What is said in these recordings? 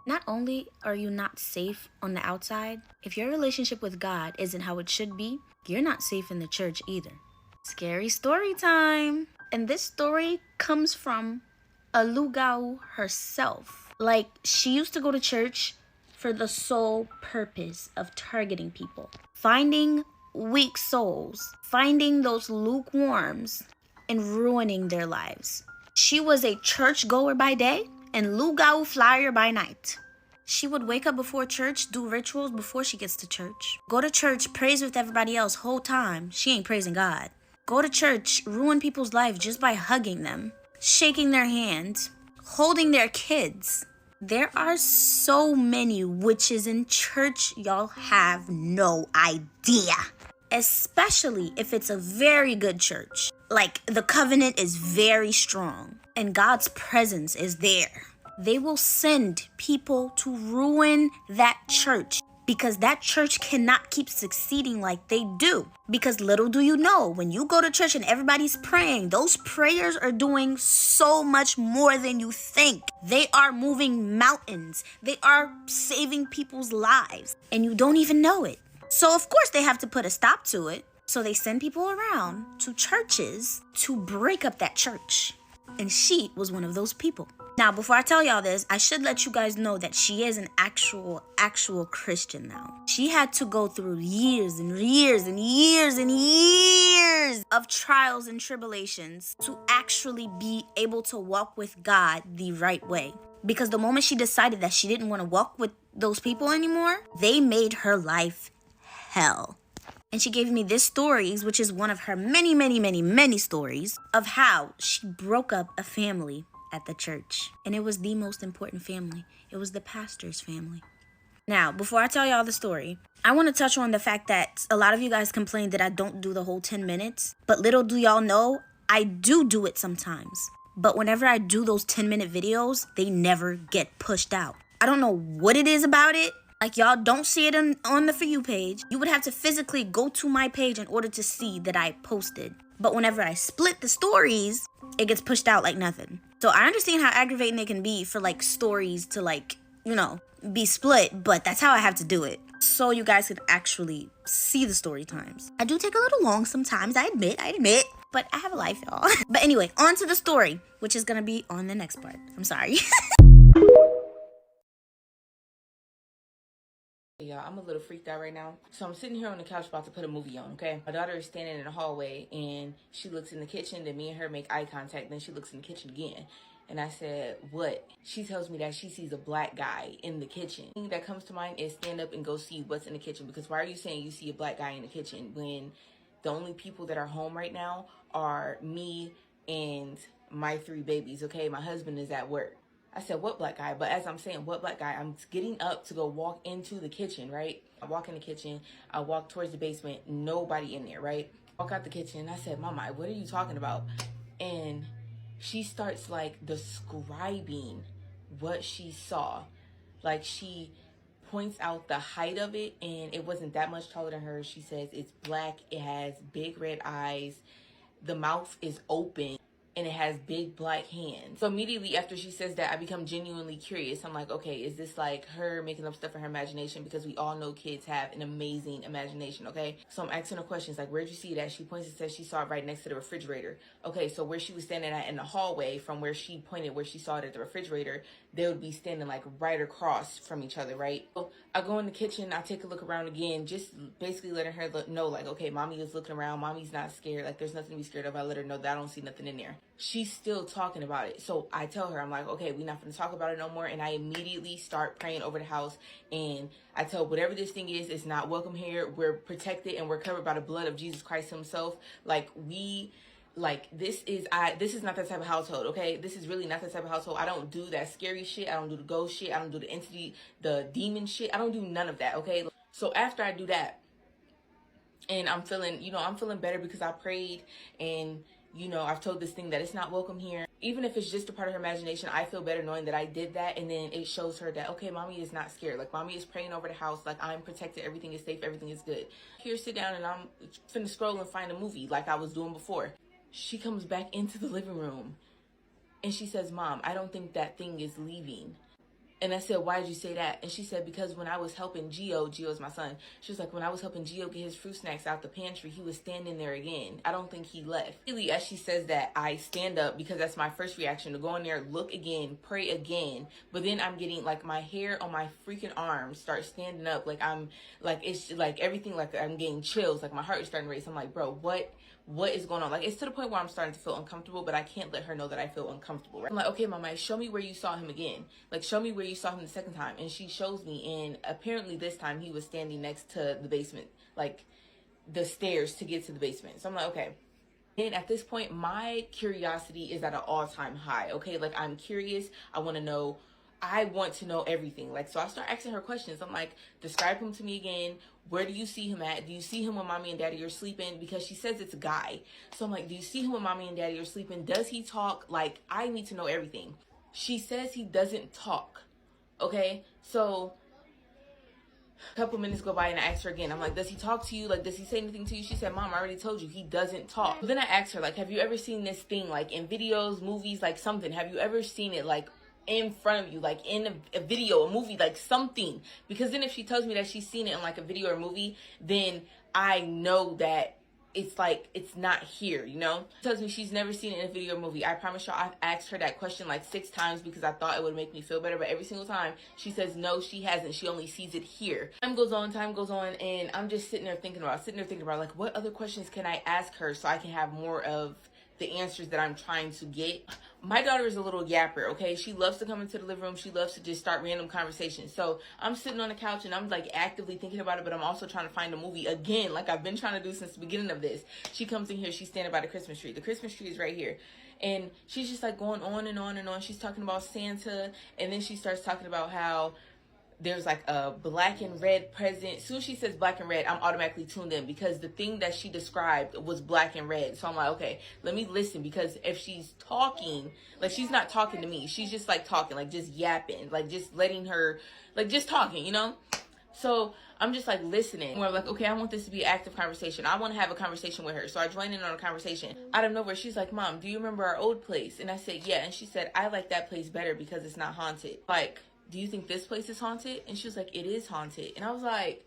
Not only are you not safe on the outside, if your relationship with God isn't how it should be, you're not safe in the church either. Scary story time! And this story comes from a lugau herself. Like, she used to go to church for the sole purpose of targeting people, finding weak souls, finding those lukewarms, and ruining their lives. She was a churchgoer by day and lugau flyer by night. She would wake up before church, do rituals before she gets to church. Go to church, praise with everybody else whole time. She ain't praising God. Go to church, ruin people's life just by hugging them, shaking their hands, holding their kids. There are so many witches in church, y'all have no idea. Especially if it's a very good church. Like, the covenant is very strong and God's presence is there. They will send people to ruin that church because that church cannot keep succeeding like they do. Because little do you know, when you go to church and everybody's praying, those prayers are doing so much more than you think. They are moving mountains. They are saving people's lives, and you don't even know it. So of course they have to put a stop to it. So they send people around to churches to break up that church. And she was one of those people. Now, before I tell y'all this, I should let you guys know that she is an actual Christian now. She had to go through years and years and years and years of trials and tribulations to actually be able to walk with God the right way. Because the moment she decided that she didn't want to walk with those people anymore, they made her life hell. And she gave me this stories, which is one of her many stories of how she broke up a family at the church. And it was the most important family. It was the pastor's family. Now, before I tell y'all the story, I want to touch on the fact that a lot of you guys complain that I don't do the whole 10 minutes. But little do y'all know, I do it sometimes. But whenever I do those 10-minute videos, they never get pushed out. I don't know what it is about it. Like, y'all don't see it on the For You page. You would have to physically go to my page in order to see that I posted. But whenever I split the stories, it gets pushed out like nothing. So I understand how aggravating it can be for, like, stories to, like, be split. But that's how I have to do it. So you guys can actually see the story times. I do take a little long sometimes, I admit. But I have a life, y'all. But anyway, on to the story, which is going to be on the next part. I'm sorry. Y'all, I'm a little freaked out right now. So I'm sitting here on the couch about to put a movie on, okay? My daughter is standing in the hallway and she looks in the kitchen. Then me and her make eye contact. Then she looks in the kitchen again. And I said, what? She tells me that she sees a black guy in the kitchen. The thing that comes to mind is stand up and go see what's in the kitchen. Because why are you saying you see a black guy in the kitchen when the only people that are home right now are me and my 3 babies, okay? My husband is at work. I said, what black guy? But as I'm saying, what black guy? I'm getting up to go walk into the kitchen, right? I walk in the kitchen. I walk towards the basement. Nobody in there, right? Walk out the kitchen. I said, Mama, what are you talking about? And she starts, like, describing what she saw. Like, she points out the height of it, and it wasn't that much taller than her. She says it's black. It has big red eyes. The mouth is open. And it has big black hands. So immediately after she says that, I become genuinely curious. I'm like, okay, is this like her making up stuff in her imagination? Because we all know kids have an amazing imagination, okay? So I'm asking her questions like, where'd you see that? She points and says she saw it right next to the refrigerator. Okay, so where she was standing at in the hallway from where she pointed where she saw it at the refrigerator, they would be standing like right across from each other, right? So I go in the kitchen, I take a look around again, just basically letting her know like, okay, Mommy is looking around, Mommy's not scared, like there's nothing to be scared of. I let her know that I don't see nothing in there. She's still talking about it. So I tell her, I'm like, okay, we're not going to talk about it no more. And I immediately start praying over the house. And I tell whatever this thing is, it's not welcome here. We're protected and we're covered by the blood of Jesus Christ himself. This is not that type of household, okay? This is really not that type of household. I don't do that scary shit. I don't do the ghost shit. I don't do the entity, the demon shit. I don't do none of that, okay? So after I do that, and I'm feeling better because I prayed and, I've told this thing that it's not welcome here. Even if it's just a part of her imagination, I feel better knowing that I did that. And then it shows her that, okay, Mommy is not scared. Like, Mommy is praying over the house. Like, I'm protected. Everything is safe. Everything is good. Here, sit down, and I'm finna scroll and find a movie like I was doing before. She comes back into the living room and she says, Mom, I don't think that thing is leaving. And I said, why did you say that? And she said, because when I was helping Gio's my son, she was like, when I was helping Gio get his fruit snacks out the pantry, he was standing there again. I don't think he left. Really, as she says that, I stand up because that's my first reaction, to go in there, look again, pray again. But then I'm getting, like, my hair on my freaking arms start standing up. Like, I'm, like, it's like everything, like, I'm getting chills. Like, my heart is starting to race. I'm like, bro, what is going on? Like, it's to the point where I'm starting to feel uncomfortable, but I can't let her know that I feel uncomfortable, right? I'm like, okay, mama, show me where you saw him again. Like, show me where you saw him the second time. And she shows me, and apparently this time he was standing next to the basement, like the stairs to get to the basement. So I'm like, okay. And at this point, my curiosity is at an all-time high, okay? Like, I'm curious. I want to know everything. Like, so I start asking her questions. I'm like, describe him to me again. Where do you see him at? Do you see him when mommy and daddy are sleeping? Because she says it's a guy. So I'm like, do you see him when mommy and daddy are sleeping? Does he talk? Like, I need to know everything. She says he doesn't talk. Okay? So a couple minutes go by and I ask her again. I'm like, does he talk to you? Like, does he say anything to you? She said, Mom, I already told you he doesn't talk. But then I asked her, like, have you ever seen this thing, like, in videos, movies, like something? Have you ever seen it, like, in front of you, like in a video, a movie, like something? Because then if she tells me that she's seen it in like a video or a movie, then I know that it's like, it's not here, you know? She tells me she's never seen it in a video or movie. I promise y'all, I've asked her that question like 6 times because I thought it would make me feel better, but every single time she says no, she hasn't. She only sees it here. Time goes on, and I'm just sitting there thinking about like, what other questions can I ask her so I can have more of the answers that I'm trying to get. My daughter is a little yapper, okay? She loves to come into the living room. She loves to just start random conversations. So I'm sitting on the couch and I'm like actively thinking about it, but I'm also trying to find a movie again, like I've been trying to do since the beginning of this. She comes in here, she's standing by the Christmas tree. The Christmas tree is right here. And she's just like going on and on and on. She's talking about Santa, and then she starts talking about how there's like a black and red present. As soon as she says black and red, I'm automatically tuned in because the thing that she described was black and red. So I'm like, okay, let me listen, because if she's talking, like she's not talking to me. She's just like talking, like just yapping, like just letting her, like just talking, you know? So I'm just like listening. We're like, okay, I want this to be an active conversation. I want to have a conversation with her. So I join in on a conversation. Out of nowhere, she's like, Mom, do you remember our old place? And I said, yeah. And she said, I like that place better because it's not haunted. Like, do you think this place is haunted? And she was like, it is haunted. And I was like,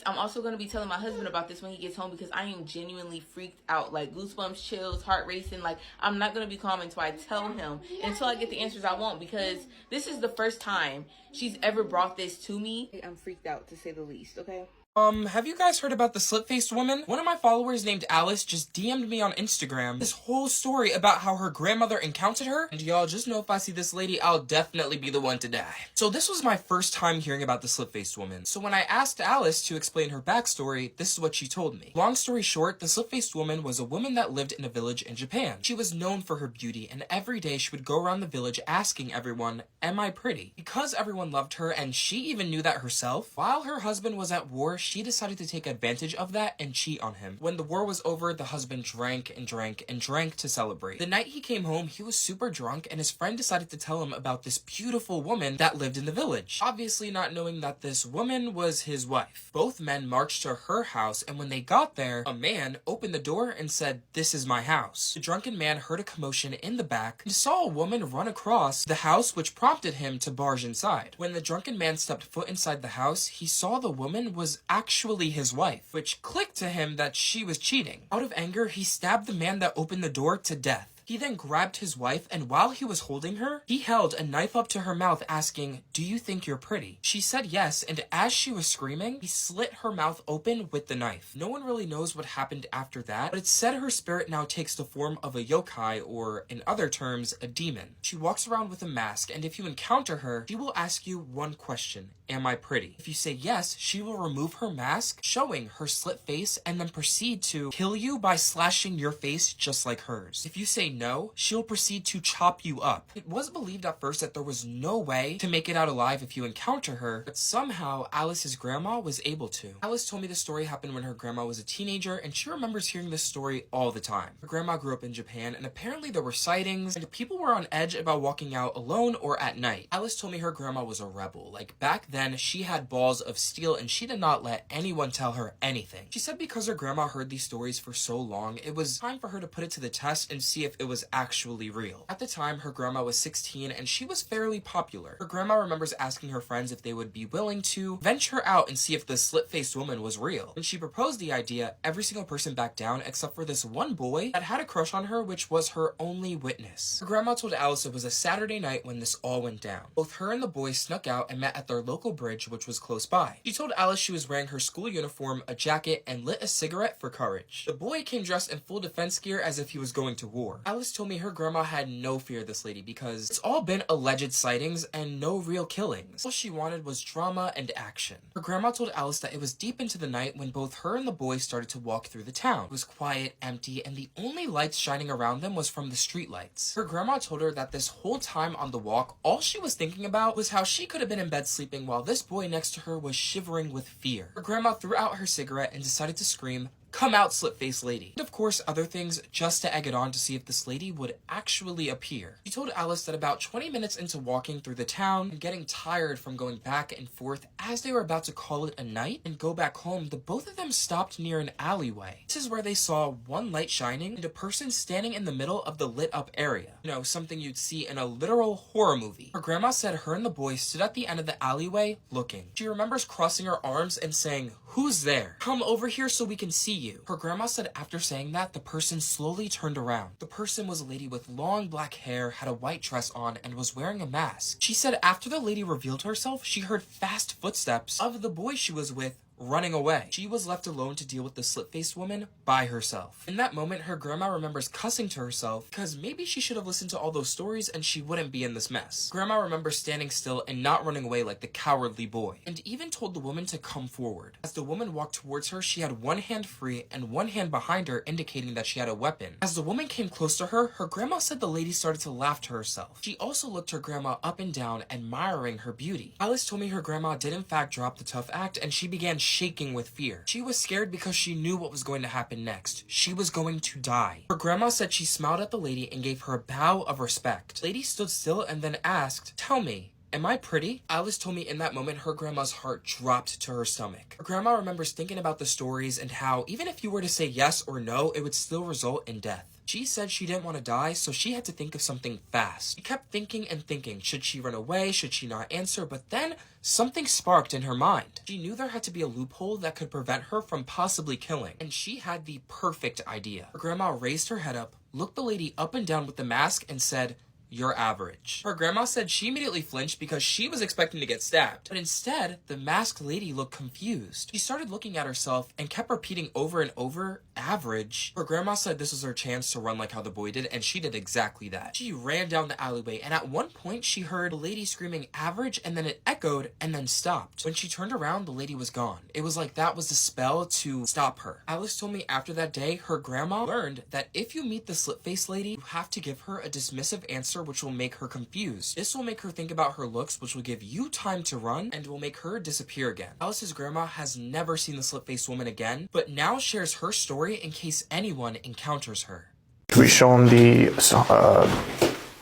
I'm also going to be telling my husband about this when he gets home, because I am genuinely freaked out, like goosebumps, chills, heart racing. Like, I'm not going to be calm until I tell him, until I get the answers I want, because this is the first time she's ever brought this to me. I'm freaked out, to say the least, okay? Have you guys heard about the slit-faced woman? One of my followers named Alice just DM'd me on Instagram this whole story about how her grandmother encountered her, and y'all just know if I see this lady, I'll definitely be the one to die. So this was my first time hearing about the slit-faced woman. So when I asked Alice to explain her backstory, this is what she told me. Long story short, the slit-faced woman was a woman that lived in a village in Japan. She was known for her beauty, and every day she would go around the village asking everyone, am I pretty? Because everyone loved her, and she even knew that herself, while her husband was at war, she decided to take advantage of that and cheat on him. When the war was over, the husband drank and drank and drank to celebrate. The night he came home, he was super drunk, and his friend decided to tell him about this beautiful woman that lived in the village, obviously not knowing that this woman was his wife. Both men marched to her house, and when they got there, a man opened the door and said, this is my house. The drunken man heard a commotion in the back and saw a woman run across the house, which prompted him to barge inside. When the drunken man stepped foot inside the house, he saw the woman was actually his wife, which clicked to him that she was cheating. Out of anger, he stabbed the man that opened the door to death. He then grabbed his wife, and while he was holding her, he held a knife up to her mouth asking, do you think you're pretty? She said yes, and as she was screaming, he slit her mouth open with the knife. No one really knows what happened after that, but it's said her spirit now takes the form of a yokai, or in other terms, a demon. She walks around with a mask, and if you encounter her, she will ask you one question. Am I pretty? If you say yes, she will remove her mask, showing her slit face, and then proceed to kill you by slashing your face just like hers. If you say no, she'll proceed to chop you up. It was believed at first that there was no way to make it out alive if you encounter her, but somehow Alice's grandma was able to. Alice told me the story happened when her grandma was a teenager, and she remembers hearing this story all the time. Her grandma grew up in Japan, and apparently there were sightings, and people were on edge about walking out alone or at night. Alice told me her grandma was a rebel. Like, back then, she had balls of steel, and she did not let anyone tell her anything. She said because her grandma heard these stories for so long, it was time for her to put it to the test and see if it it was actually real. At the time, her grandma was 16 and she was fairly popular. Her grandma remembers asking her friends if they would be willing to venture out and see if the slit-faced woman was real. When she proposed the idea, every single person backed down except for this one boy that had a crush on her, which was her only witness. Her grandma told Alice it was a Saturday night when this all went down. Both her and the boy snuck out and met at their local bridge, which was close by. She told Alice she was wearing her school uniform, a jacket, and lit a cigarette for courage. The boy came dressed in full defense gear as if he was going to war. Alice told me her grandma had no fear of this lady because it's all been alleged sightings and no real killings. All she wanted was drama and action. Her grandma told Alice that it was deep into the night when both her and the boy started to walk through the town. It was quiet, empty, and the only lights shining around them was from the street lights. Her grandma told her that this whole time on the walk, all she was thinking about was how she could have been in bed sleeping while this boy next to her was shivering with fear. Her grandma threw out her cigarette and decided to scream, "Come out, slit-faced lady." And of course, other things just to egg it on to see if this lady would actually appear. She told Alice that about 20 minutes into walking through the town and getting tired from going back and forth as they were about to call it a night and go back home, the both of them stopped near an alleyway. This is where they saw one light shining and a person standing in the middle of the lit up area. You know, something you'd see in a literal horror movie. Her grandma said her and the boy stood at the end of the alleyway looking. She remembers crossing her arms and saying, "Who's there? Come over here so we can see you." Her grandma said after saying that, the person slowly turned around. The person was a lady with long black hair, had a white dress on, and was wearing a mask. She said after the lady revealed herself, she heard fast footsteps of the boy she was with running away. She was left alone to deal with the slit-faced woman by herself. In that moment, her grandma remembers cussing to herself because maybe she should have listened to all those stories and she wouldn't be in this mess. Grandma remembers standing still and not running away like the cowardly boy, and even told the woman to come forward. As the woman walked towards her, she had one hand free and one hand behind her, indicating that she had a weapon. As the woman came close to her, her grandma said the lady started to laugh to herself. She also looked her grandma up and down, admiring her beauty. Alice told me her grandma did in fact drop the tough act and she began shaking with fear. She was scared because she knew what was going to happen next. She was going to die. Her grandma said she smiled at the lady and gave her a bow of respect. The lady stood still and then asked, "Tell me, am I pretty?" Alice told me in that moment her grandma's heart dropped to her stomach. Her grandma remembers thinking about the stories and how even if you were to say yes or no, it would still result in death. She said she didn't want to die, so she had to think of something fast. She kept thinking and thinking, should she run away, should she not answer, but then something sparked in her mind. She knew there had to be a loophole that could prevent her from possibly killing, and she had the perfect idea. Her grandma raised her head up, looked the lady up and down with the mask, and said, "You're average." Her grandma said she immediately flinched because she was expecting to get stabbed, but instead, the masked lady looked confused. She started looking at herself and kept repeating over and over, "Average." Her grandma said this was her chance to run like how the boy did, and she did exactly that. She ran down the alleyway, and at one point, she heard the lady screaming "average," and then it echoed, and then stopped. When she turned around, the lady was gone. It was like that was the spell to stop her. Alice told me after that day, her grandma learned that if you meet the slit-faced lady, you have to give her a dismissive answer which will make her confused. This will make her think about her looks, which will give you time to run and will make her disappear again. Alice's grandma has never seen the slit-faced woman again, but now shares her story in case anyone encounters her. Can we show them the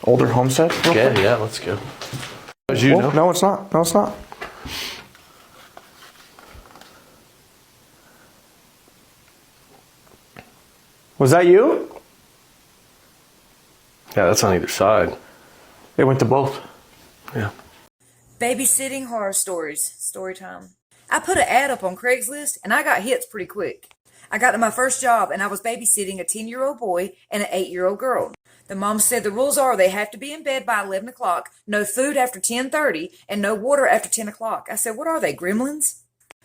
older homestead? Yeah, let's go. As you know. No, it's not. No, it's not. Was that you? Yeah, that's on either side. It went to both. Yeah. Babysitting horror stories. Storytime. I put an ad up on Craigslist and I got hits pretty quick. I got to my first job and I was babysitting a 10-year-old boy and an 8-year-old girl. The mom said the rules are they have to be in bed by 11 o'clock, no food after 10:30, and no water after 10 o'clock. I said, what are they, gremlins?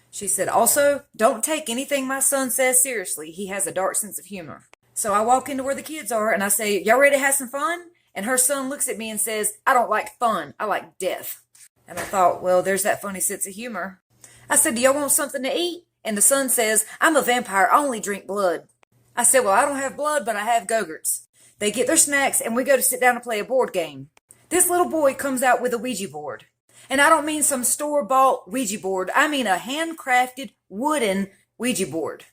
She said, also, don't take anything my son says seriously. He has a dark sense of humor. So I walk into where the kids are and I say, y'all ready to have some fun? And her son looks at me and says, I don't like fun. I like death. And I thought, well, there's that funny sense of humor. I said, do y'all want something to eat? And the son says, I'm a vampire. I only drink blood. I said, well, I don't have blood, but I have Go-Gurts. They get their snacks and we go to sit down and play a board game. This little boy comes out with a Ouija board. And I don't mean some store-bought Ouija board. I mean a handcrafted wooden Ouija board.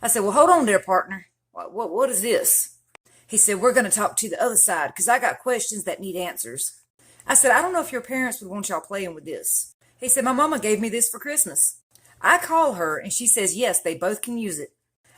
I said, well, hold on there, partner. What is this? He said, we're going to talk to the other side because I got questions that need answers. I said, I don't know if your parents would want y'all playing with this. He said, my mama gave me this for Christmas. I call her and she says, yes, they both can use it.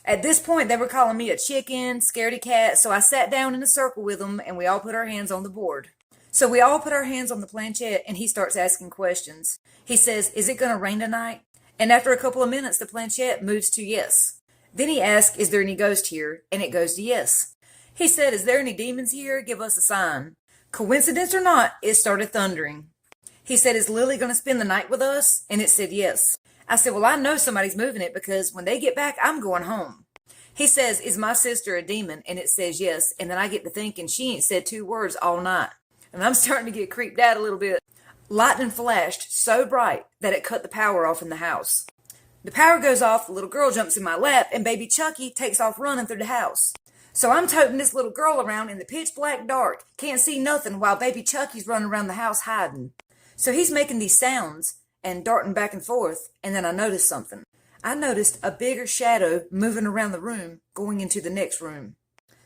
At this point, they were calling me a chicken, scaredy cat, so I sat down in a circle with them and we all put our hands on the board. So we all put our hands on the planchette and he starts asking questions. He says, "Is it going to rain tonight?" And after a couple of minutes, the planchette moves to yes. Then he asks, "Is there any ghost here?" And it goes to yes. He said, "Is there any demons here? Give us a sign." Coincidence or not, it started thundering. He said, "Is Lily going to spend the night with us?" And it said yes. I said, "Well, I know somebody's moving it because when they get back, I'm going home." He says, "Is my sister a demon?" And it says yes. And then I get to thinking she ain't said 2 words all night. And I'm starting to get creeped out a little bit. Lightning flashed so bright that it cut the power off in the house. The power goes off, the little girl jumps in my lap, and baby Chucky takes off running through the house. So I'm toting this little girl around in the pitch black dark, can't see nothing while baby Chucky's running around the house hiding. So he's making these sounds and darting back and forth, and then I noticed something. I noticed a bigger shadow moving around the room, going into the next room.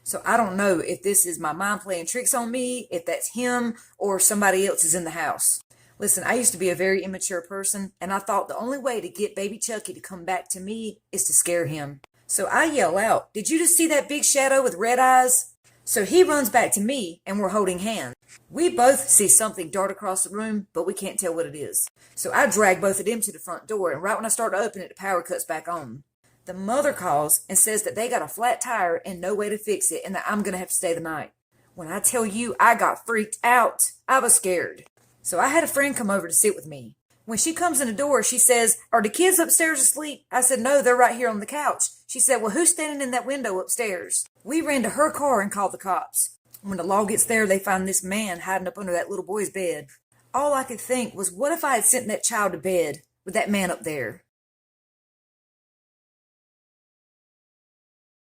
So I don't know if this is my mind playing tricks on me, if that's him, or somebody else is in the house. Listen, I used to be a very immature person, and I thought the only way to get baby Chucky to come back to me is to scare him. So I yell out, "Did you just see that big shadow with red eyes?" So he runs back to me, and we're holding hands. We both see something dart across the room, but we can't tell what it is. So I drag both of them to the front door, and right when I start to open it, the power cuts back on. The mother calls and says that they got a flat tire and no way to fix it, and that I'm going to have to stay the night. When I tell you I got freaked out, I was scared. So I had a friend come over to sit with me. When she comes in the door, she says, "Are the kids upstairs asleep?" I said, "No, they're right here on the couch." She said, "Well, who's standing in that window upstairs?" We ran to her car and called the cops. When the law gets there, they find this man hiding up under that little boy's bed. All I could think was, what if I had sent that child to bed with that man up there?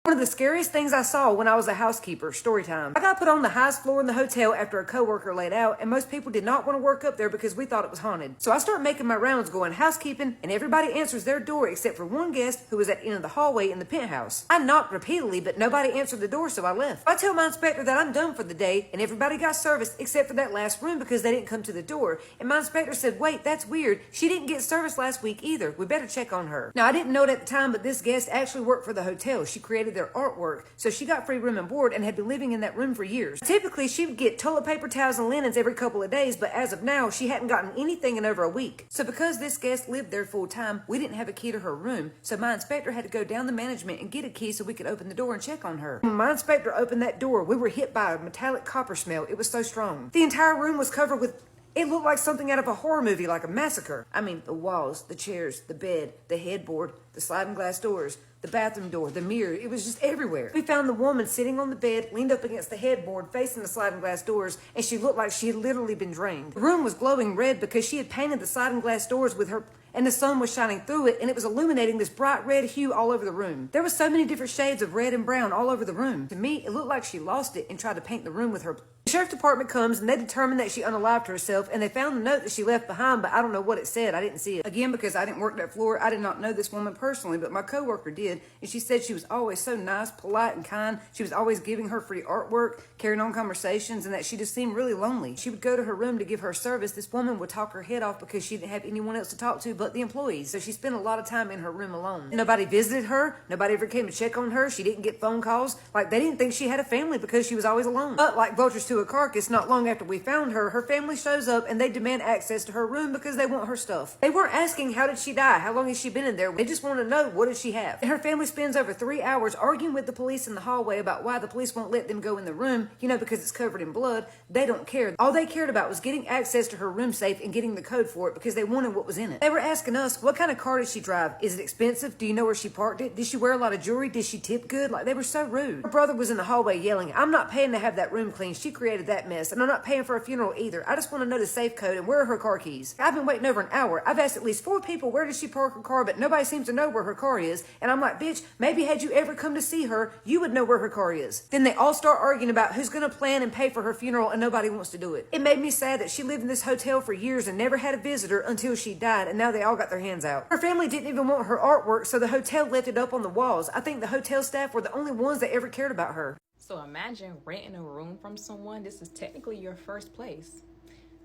One of the scariest things I saw when I was a housekeeper, story time. I got put on the highest floor in the hotel after a coworker laid out, and most people did not want to work up there because we thought it was haunted. So I started making my rounds going housekeeping, and everybody answers their door except for one guest who was at the end of the hallway in the penthouse. I knocked repeatedly, but nobody answered the door, so I left. I tell my inspector that I'm done for the day, and everybody got service except for that last room because they didn't come to the door. And my inspector said, "Wait, that's weird. She didn't get service last week either. We better check on her." Now, I didn't know it at the time, but this guest actually worked for the hotel. She created their artwork, so she got free room and board and had been living in that room for years. Typically, she would get toilet paper, towels, and linens every couple of days, but as of now, she hadn't gotten anything in over a week. So because this guest lived there full time, we didn't have a key to her room, so my inspector had to go down to management and get a key so we could open the door and check on her. When my inspector opened that door, we were hit by a metallic copper smell. It was so strong. The entire room was covered with... It looked like something out of a horror movie, like a massacre. I mean, the walls, the chairs, the bed, the headboard, the sliding glass doors, the bathroom door, the mirror. It was just everywhere. We found the woman sitting on the bed, leaned up against the headboard, facing the sliding glass doors, and she looked like she had literally been drained. The room was glowing red because she had painted the sliding glass doors with her... and the sun was shining through it, and it was illuminating this bright red hue all over the room. There were so many different shades of red and brown all over the room. To me, it looked like she lost it and tried to paint the room with her. The sheriff's department comes, and they determined that she unalived herself, and they found the note that she left behind, but I don't know what it said. I didn't see it. Again, because I didn't work that floor, I did not know this woman personally, but my coworker did, and she said she was always so nice, polite, and kind. She was always giving her free artwork, carrying on conversations, and that she just seemed really lonely. She would go to her room to give her service. This woman would talk her head off because she didn't have anyone else to talk to but the employees. So she spent a lot of time in her room alone. Nobody visited her. Nobody ever came to check on her. She didn't get phone calls. Like, they didn't think she had a family because she was always alone. But like vultures to a carcass, not long after we found her, her family shows up and they demand access to her room because they want her stuff. They weren't asking how did she die, how long has she been in there. They just want to know what does she have. And her family spends over 3 hours arguing with the police in the hallway about why the police won't let them go in the room, because it's covered in blood. They don't care. All they cared about was getting access to her room safe and getting the code for it because they wanted what was in it. They were asking us, what kind of car does she drive? Is it expensive? Do you know where she parked it? Did she wear a lot of jewelry? Did she tip good? Like, they were so rude. Her brother was in the hallway yelling, "I'm not paying to have that room clean. She created that mess, and I'm not paying for a funeral either. I just want to know the safe code and where are her car keys." I've been waiting over an hour. I've asked at least 4 people where does she park her car, but nobody seems to know where her car is. And I'm like, bitch, maybe had you ever come to see her, you would know where her car is. Then they all start arguing about who's going to plan and pay for her funeral, and nobody wants to do it. It made me sad that she lived in this hotel for years and never had a visitor until she died, and now they all got their hands out. Her family didn't even want her artwork, so the hotel left it up on the walls. I think the hotel staff were the only ones that ever cared about her. So imagine renting a room from someone. This is technically your first place,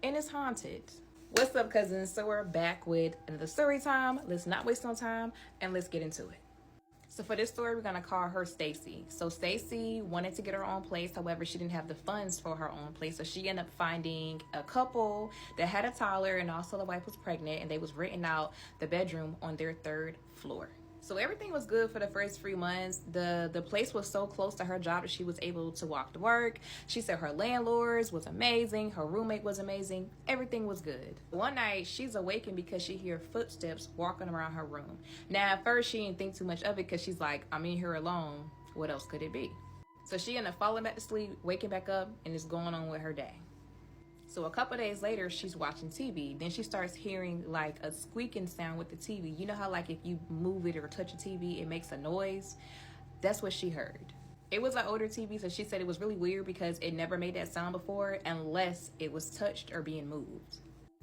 and it's haunted. What's up, cousins? So we're back with another story time. Let's not waste no time, and let's get into it. So for this story, we're gonna call her Stacy. So Stacy wanted to get her own place. However, she didn't have the funds for her own place. So she ended up finding a couple that had a toddler, and also the wife was pregnant, and they was renting out the bedroom on their 3rd floor. So everything was good for the first 3 months. The place was so close to her job that she was able to walk to work. She said her landlords was amazing. Her roommate was amazing. Everything was good. One night, she's awakened because she hear footsteps walking around her room. Now, at first, she didn't think too much of it because she's like, I'm in here alone. What else could it be? So she ended up falling back to sleep, waking back up, and is going on with her day. So a couple days later, she's watching TV. Then she starts hearing like a squeaking sound with the TV. You know how like if you move it or touch a TV, it makes a noise? That's what she heard. It was an older TV, so she said it was really weird because it never made that sound before unless it was touched or being moved.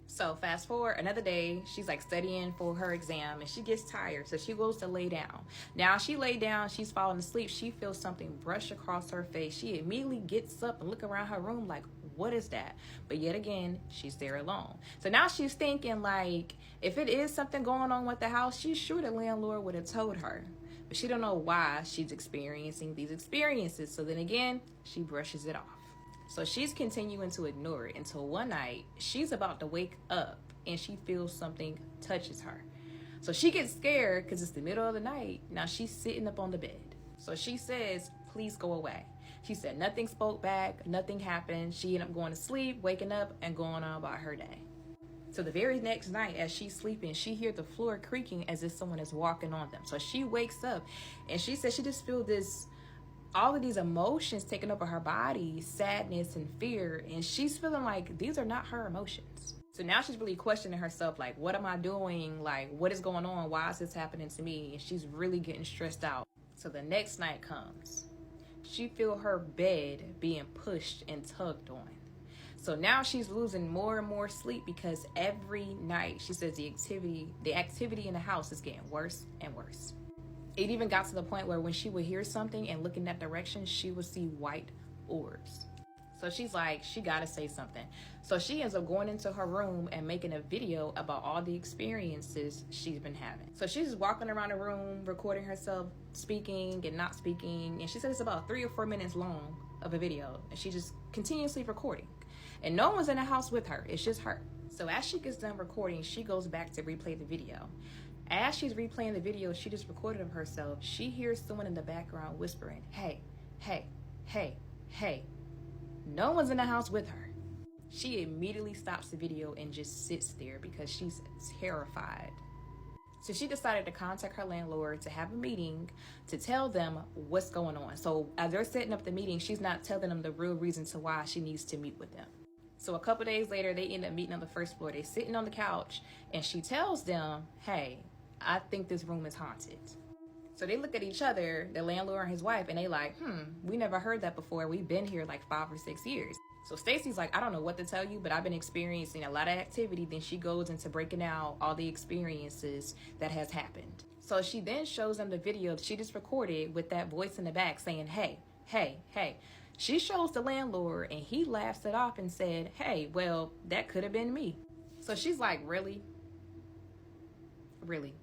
So fast forward another day, she's like studying for her exam and she gets tired, so she goes to lay down. Now she lay down, she's falling asleep, she feels something brush across her face. She immediately gets up and look around her room like, what is that? But yet again, she's there alone. So now she's thinking like, if it is something going on with the house, she's sure the landlord would have told her. But she don't know why she's experiencing these experiences. So then again, she brushes it off. So she's continuing to ignore it until one night she's about to wake up and she feels something touches her. So she gets scared because it's the middle of the night. Now she's sitting up on the bed. So she says, please go away. She said nothing spoke back, nothing happened. She ended up going to sleep, waking up, and going on about her day. So the very next night as she's sleeping, she hears the floor creaking as if someone is walking on them. So she wakes up and she says she just feels all of these emotions taking over her body, sadness and fear, and she's feeling like these are not her emotions. So now she's really questioning herself, like, what am I doing? Like, what is going on? Why is this happening to me? And she's really getting stressed out. So the next night comes. She feel her bed being pushed and tugged on. So now she's losing more and more sleep because every night she says the activity in the house is getting worse and worse. It even got to the point where when she would hear something and look in that direction, she would see white orbs. So she's like, she gotta say something. So she ends up going into her room and making a video about all the experiences she's been having. So she's just walking around the room, recording herself speaking and not speaking. And she said it's about 3 or 4 minutes long of a video. And she just continuously recording. And no one's in the house with her. It's just her. So as she gets done recording, she goes back to replay the video. As she's replaying the video she just recorded of herself, she hears someone in the background whispering, hey, hey, hey, hey. No one's in the house with her. She immediately stops the video and just sits there because she's terrified. So she decided to contact her landlord to have a meeting to tell them what's going on. So as they're setting up the meeting, she's not telling them the real reason to why she needs to meet with them. So a couple days later, they end up meeting on the 1st floor. They're sitting on the couch and she tells them, hey, I think this room is haunted. So they look at each other, the landlord and his wife, and they like, we never heard that before. We've been here like 5 or 6 years. So Stacy's like, I don't know what to tell you, but I've been experiencing a lot of activity. Then she goes into breaking out all the experiences that has happened. So she then shows them the video she just recorded with that voice in the back saying, hey, hey, hey. She shows the landlord and he laughs it off and said, hey, well, that could have been me. So she's like, really? Really?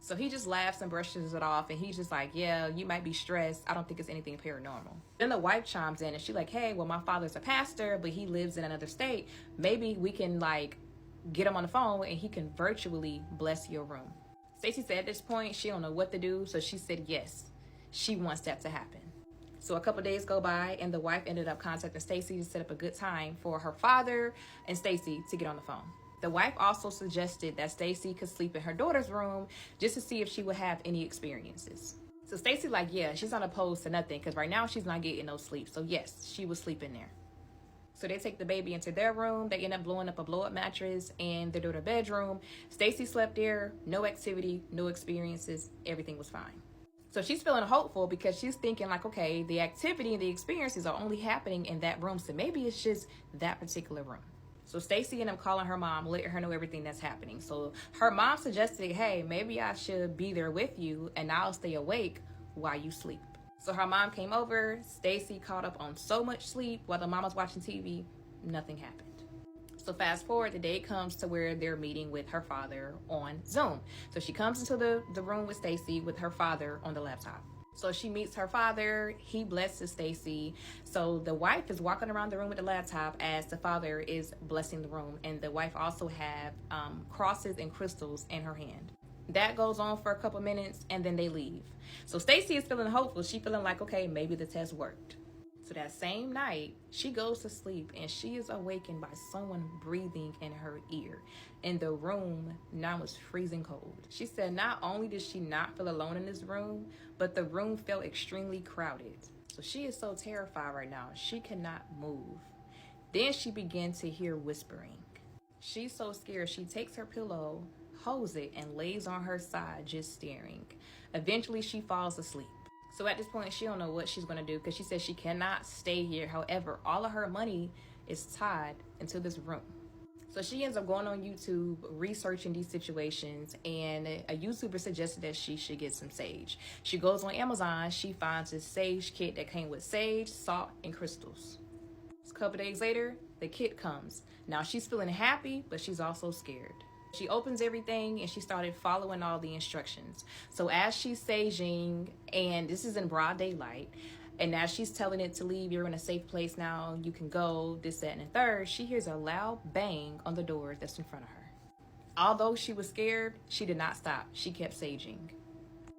So he just laughs and brushes it off, and he's just like, yeah, you might be stressed. I don't think it's anything paranormal. Then the wife chimes in, and she's like, hey, well, my father's a pastor, but he lives in another state. Maybe we can, like, get him on the phone, and he can virtually bless your room. Stacy said at this point, she don't know what to do, so she said yes. She wants that to happen. So a couple days go by, and the wife ended up contacting Stacy to set up a good time for her father and Stacy to get on the phone. The wife also suggested that Stacy could sleep in her daughter's room just to see if she would have any experiences. So Stacy like, yeah, she's not opposed to nothing because right now she's not getting no sleep. So yes, she was sleeping there. So they take the baby into their room. They end up blowing up a blow-up mattress in their daughter's bedroom. Stacy slept there, no activity, no experiences, everything was fine. So she's feeling hopeful because she's thinking like, okay, the activity and the experiences are only happening in that room. So maybe it's just that particular room. So Stacy ended up calling her mom, letting her know everything that's happening. So her mom suggested, hey, maybe I should be there with you and I'll stay awake while you sleep. So her mom came over. Stacy caught up on so much sleep while the mom was watching TV. Nothing happened. So fast forward, the day comes to where they're meeting with her father on Zoom. So she comes into the room with Stacy with her father on the laptop. So she meets her father. He blesses Stacy. So the wife is walking around the room with the laptop as the father is blessing the room. And the wife also have crosses and crystals in her hand. That goes on for a couple minutes and then they leave. So Stacy is feeling hopeful. She feeling like, okay, maybe the test worked. So that same night, she goes to sleep and she is awakened by someone breathing in her ear. And the room now was freezing cold. She said not only did she not feel alone in this room, but the room felt extremely crowded. So she is so terrified right now. She cannot move. Then she began to hear whispering. She's so scared, she takes her pillow, holds it, and lays on her side just staring. Eventually, she falls asleep. So at this point, she don't know what she's going to do because she says she cannot stay here. However, all of her money is tied into this room. So she ends up going on YouTube, researching these situations, and a YouTuber suggested that she should get some sage. She goes on Amazon, she finds this sage kit that came with sage, salt, and crystals. A couple days later, the kit comes. Now she's feeling happy, but she's also scared. She opens everything and she started following all the instructions. So as she's saging, and this is in broad daylight, and as she's telling it to leave, you're in a safe place now, you can go, this, that, and the third, she hears a loud bang on the door that's in front of her. Although she was scared, she did not stop. She kept saging.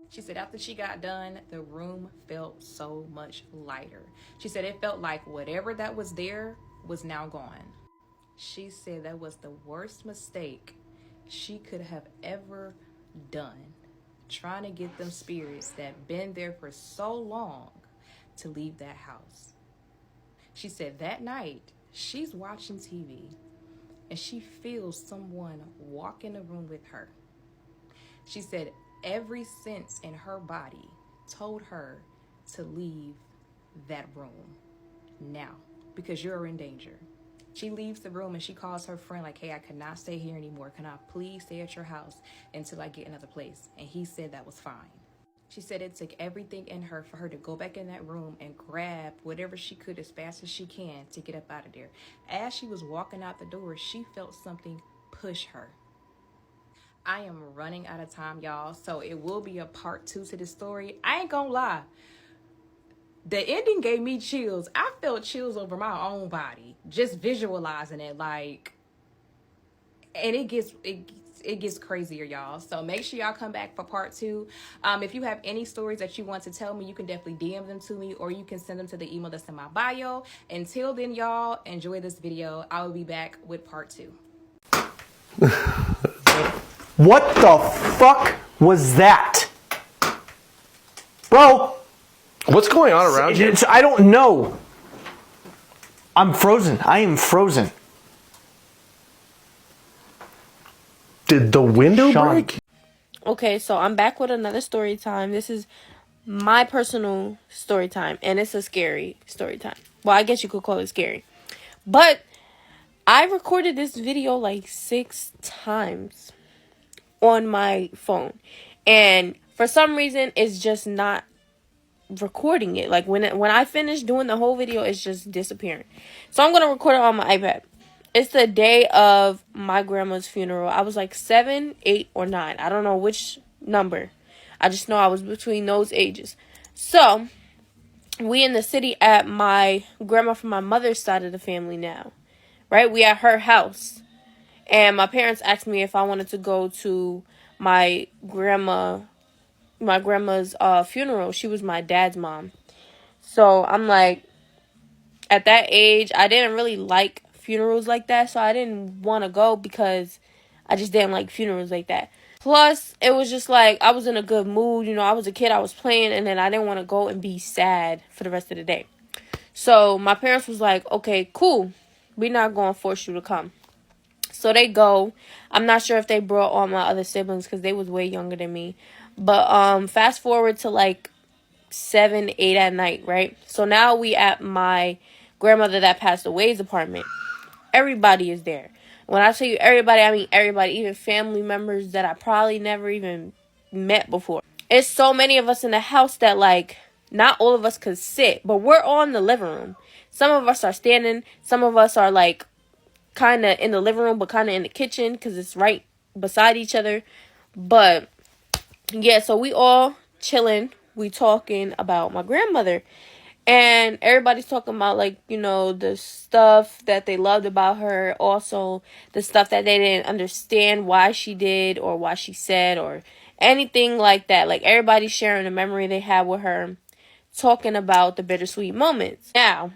She said after she got done, the room felt so much lighter. She said it felt like whatever that was there was now gone. She said that was the worst mistake she could have ever done, trying to get them spirits that been there for so long to leave that house. She said that night she's watching TV and she feels someone walk in the room with her. She said every sense in her body told her to leave that room now because you're in danger. She leaves the room and she calls her friend like, hey, I cannot stay here anymore. Can I please stay at your house until I get another place? And he said that was fine. She said it took everything in her for her to go back in that room and grab whatever she could as fast as she can to get up out of there. As she was walking out the door, she felt something push her. I am running out of time, y'all, so it will be a part 2 to this story. I ain't gonna lie. The ending gave me chills. I felt chills over my own body, just visualizing it, like, and it gets crazier, y'all. So make sure y'all come back for part 2. If you have any stories that you want to tell me, you can definitely DM them to me, or you can send them to the email that's in my bio. Until then, y'all, enjoy this video. I will be back with part 2. What the fuck was that? Bro! What's going on around you? I don't know. I'm frozen. I am frozen. Did the window Sean. break? Okay, so I'm back with another story time. This is my personal story time, and it's a scary story time. Well, I guess you could call it scary. But I recorded this video like 6 times on my phone, and for some reason it's just not recording it. Like when I finish doing the whole video, it's just disappearing. So I'm gonna record it on my iPad. It's the day of my grandma's funeral. I was like 7, 8, or 9. I don't know which number. I just know I was between those ages. So we in the city at my grandma from my mother's side of the family now, right? We at her house. And my parents asked me if I wanted to go to my grandma's funeral. She was my dad's mom. So I'm like, at that age, I didn't really like funerals like that. So I didn't want to go because I just didn't like funerals like that. Plus, it was just like, I was in a good mood. You know, I was a kid, I was playing, and then I didn't want to go and be sad for the rest of the day. So my parents was like, okay, cool. We're not going to force you to come. So they go. I'm not sure if they brought all my other siblings because they was way younger than me. But fast forward to like 7, 8 at night, right? So now we at my grandmother that passed away's apartment. Everybody is there. When I tell you everybody, I mean everybody, even family members that I probably never even met before. It's so many of us in the house that like not all of us could sit, but we're all in the living room. Some of us are standing, some of us are like kind of in the living room, but kind of in the kitchen because it's right beside each other. But yeah, so we all chilling. We talking about my grandmother. And everybody's talking about, like, you know, the stuff that they loved about her. Also, the stuff that they didn't understand why she did or why she said or anything like that. Like, everybody's sharing a memory they had with her, talking about the bittersweet moments. Now,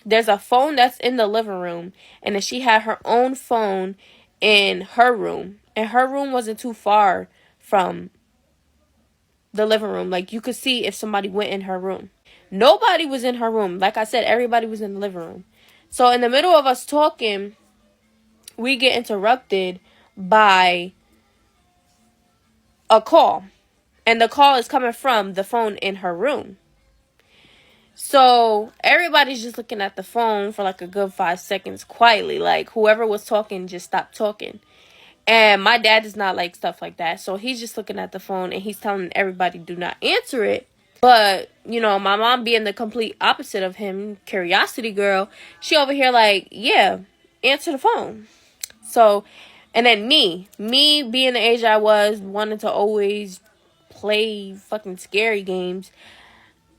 there's a phone that's in the living room, and then she had her own phone in her room. And her room wasn't too far from the living room. Like, you could see if somebody went in her room. Nobody was in her room. Like I said, everybody was in the living room. So in the middle of us talking, we get interrupted by a call. And the call is coming from the phone in her room. So everybody's just looking at the phone for like a good 5 seconds quietly. Like, whoever was talking just stopped talking. And my dad does not like stuff like that. So he's just looking at the phone and he's telling everybody do not answer it. But, you know, my mom being the complete opposite of him, curiosity girl, she over here like, yeah, answer the phone. So, and then me being the age I was, wanting to always play fucking scary games,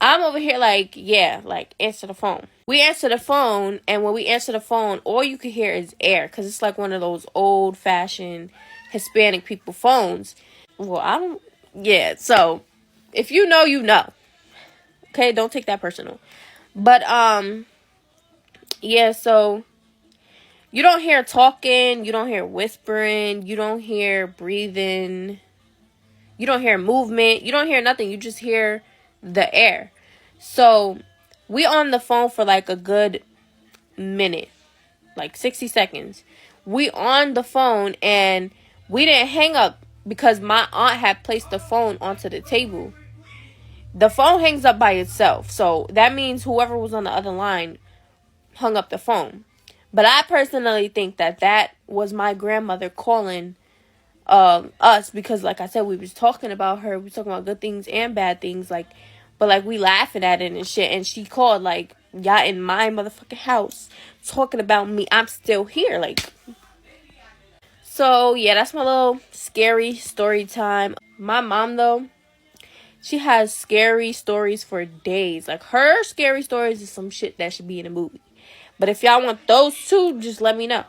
I'm over here like, yeah, like, answer the phone. We answer the phone, and when we answer the phone, all you can hear is air, because it's like one of those old-fashioned Hispanic people phones. Well, yeah, so if you know, you know. Okay, don't take that personal. But, yeah, so you don't hear talking, you don't hear whispering, you don't hear breathing, you don't hear movement, you don't hear nothing, you just hear the air. So we on the phone for like a good minute, like 60 seconds. We on the phone and we didn't hang up because my aunt had placed the phone onto the table. The phone hangs up by itself. So that means whoever was on the other line hung up the phone. But I personally think that was my grandmother calling us because, like I said, we was talking about her. We was talking about good things and bad things. Like, but like we laughing at it and shit. And she called like, y'all in my motherfucking house talking about me. I'm still here. Like, so yeah, that's my little scary story time. My mom though, she has scary stories for days. Like, her scary stories is some shit that should be in a movie. But if y'all want those two, just let me know.